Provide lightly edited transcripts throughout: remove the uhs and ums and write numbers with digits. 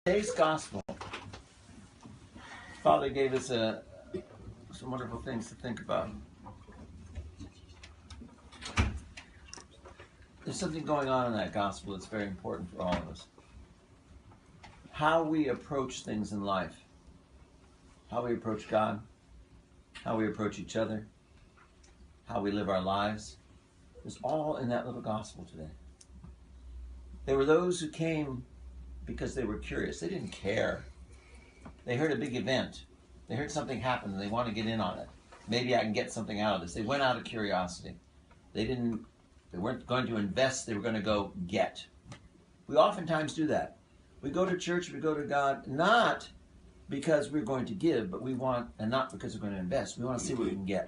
Today's gospel, Father gave us some wonderful things to think about. There's something going on in that gospel that's very important for all of us. How we approach things in life, how we approach God, how we approach each other, how we live our lives, is all in that little gospel today. There were those who came because they were curious. They didn't care. They heard a big event. They heard something happen and they want to get in on it. Maybe I can get something out of this. They went out of curiosity. They weren't going to invest, they were going to go get. We oftentimes do that. We go to church, we go to God, not because we're going to give, but we want, and not because we're going to invest. We want to see what we can get.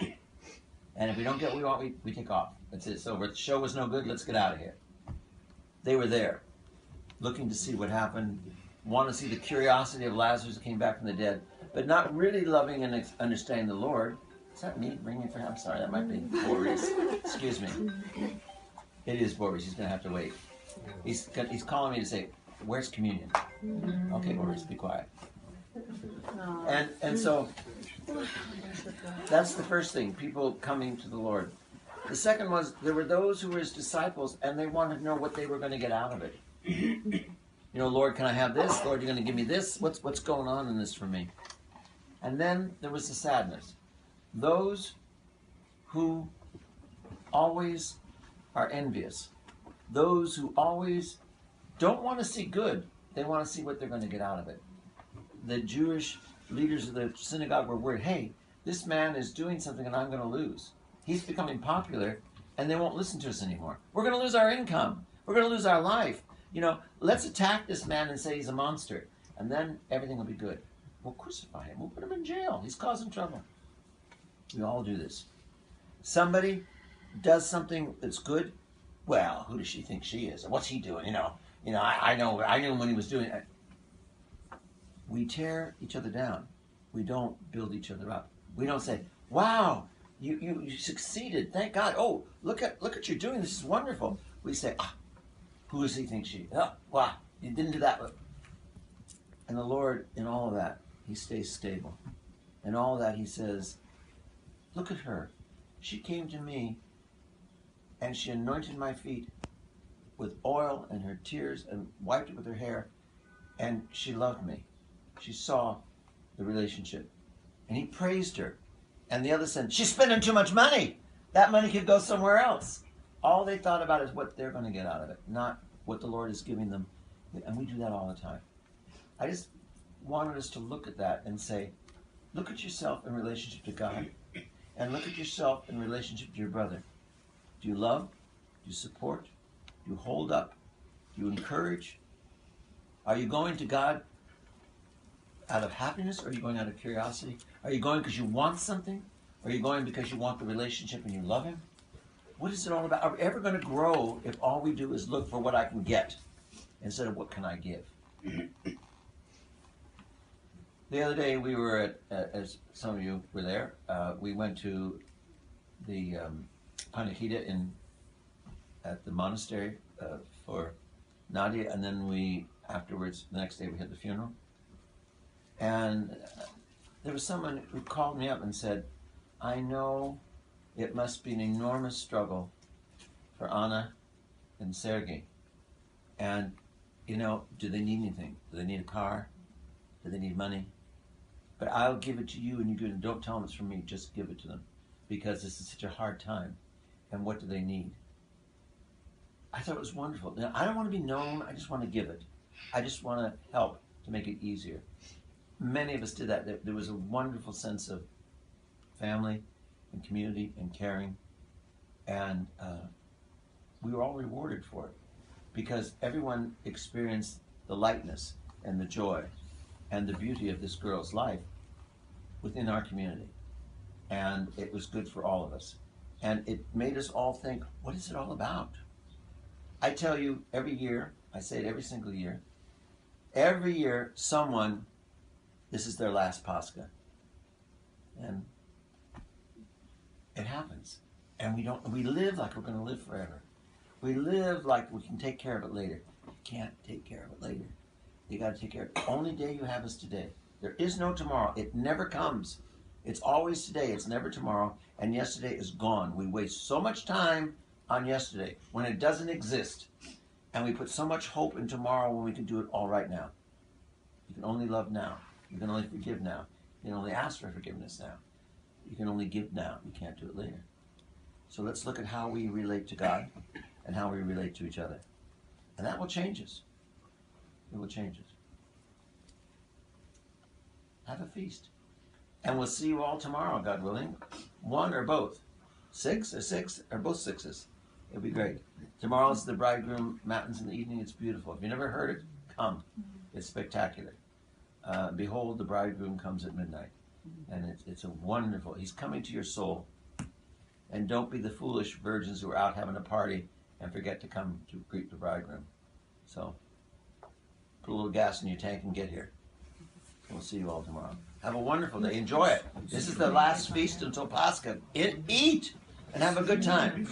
And if we don't get what we want, we take off. That's it. So the show was no good, let's get out of here. They were there, looking to see what happened, want to see the curiosity of Lazarus who came back from the dead, but not really loving and understanding the Lord. Is that me ringing for him? I'm sorry, that might be Boris. Excuse me. It is Boris. He's going to have to wait. He's calling me to say, where's communion? Okay, Boris, be quiet. And so that's the first thing, people coming to the Lord. The second was, there were those who were his disciples and they wanted to know what they were going to get out of it. You know, Lord, can I have this? Lord, you're going to give me this? What's going on in this for me? And then there was the sadness. Those who always are envious. Those who always don't want to see good. They want to see what they're going to get out of it. The Jewish leaders of the synagogue were worried, hey, this man is doing something and I'm going to lose. He's becoming popular and they won't listen to us anymore. We're going to lose our income. We're going to lose our life. You know, let's attack this man and say he's a monster. And then everything will be good. We'll crucify him. We'll put him in jail. He's causing trouble. We all do this. Somebody does something that's good. Well, who does she think she is? What's he doing? I knew him when he was doing it. We tear each other down. We don't build each other up. We don't say, wow, you succeeded. Thank God. Oh, look at what you're doing. This is wonderful. We say, who does he think she is? Oh, wow, you didn't do that. And the Lord, in all of that, he stays stable. In all of that, he says, look at her. She came to me and she anointed my feet with oil and her tears and wiped it with her hair. And she loved me. She saw the relationship. And he praised her. And the other said, she's spending too much money. That money could go somewhere else. All they thought about is what they're going to get out of it, not what the Lord is giving them. And we do that all the time. I just wanted us to look at that and say, look at yourself in relationship to God. And look at yourself in relationship to your brother. Do you love? Do you support? Do you hold up? Do you encourage? Are you going to God out of happiness, or are you going out of curiosity? Are you going because you want something? Or are you going because you want the relationship and you love him? What is it all about? Are we ever going to grow if all we do is look for what I can get instead of what can I give? The other day we were as some of you were there, we went to the Panachida at the monastery for Nadia, and then afterwards, the next day we had the funeral. And there was someone who called me up and said, I know it must be an enormous struggle for Anna and Sergei. And, do they need anything? Do they need a car? Do they need money? But I'll give it to you and you give it. Don't tell them it's from me. Just give it to them. Because this is such a hard time. And what do they need? I thought it was wonderful. Now, I don't want to be known. I just want to give it. I just want to help to make it easier. Many of us did that. There was a wonderful sense of family and community and caring. And we were all rewarded for it. Because everyone experienced the lightness and the joy and the beauty of this girl's life within our community. And it was good for all of us. And it made us all think, what is it all about? I tell you, every year, I say it every single year, someone, this is their last Pascha. And it happens. And we live like we're going to live forever. We live like we can take care of it later. You can't take care of it later. You got to take care of it. The only day you have is today. There is no tomorrow. It never comes. It's always today. It's never tomorrow. And yesterday is gone. We waste so much time on yesterday when it doesn't exist. And we put so much hope in tomorrow when we can do it all right now. You can only love now. You can only forgive now. You can only ask for forgiveness now. You can only give now. You can't do it later. So let's look at how we relate to God and how we relate to each other. And that will change us. It will change us. Have a feast. And we'll see you all tomorrow, God willing. One or both. 6 or 6 or both 6s. It'll be great. Tomorrow's the bridegroom matins in the evening. It's beautiful. If you never heard it, come. It's spectacular. Behold, the bridegroom comes at midnight. And it's a wonderful, he's coming to your soul. And don't be the foolish virgins who are out having a party and forget to come to greet the bridegroom. So, put a little gas in your tank and get here. We'll see you all tomorrow. Have a wonderful day. Enjoy it. This is the last feast until Pascha. Eat and have a good time.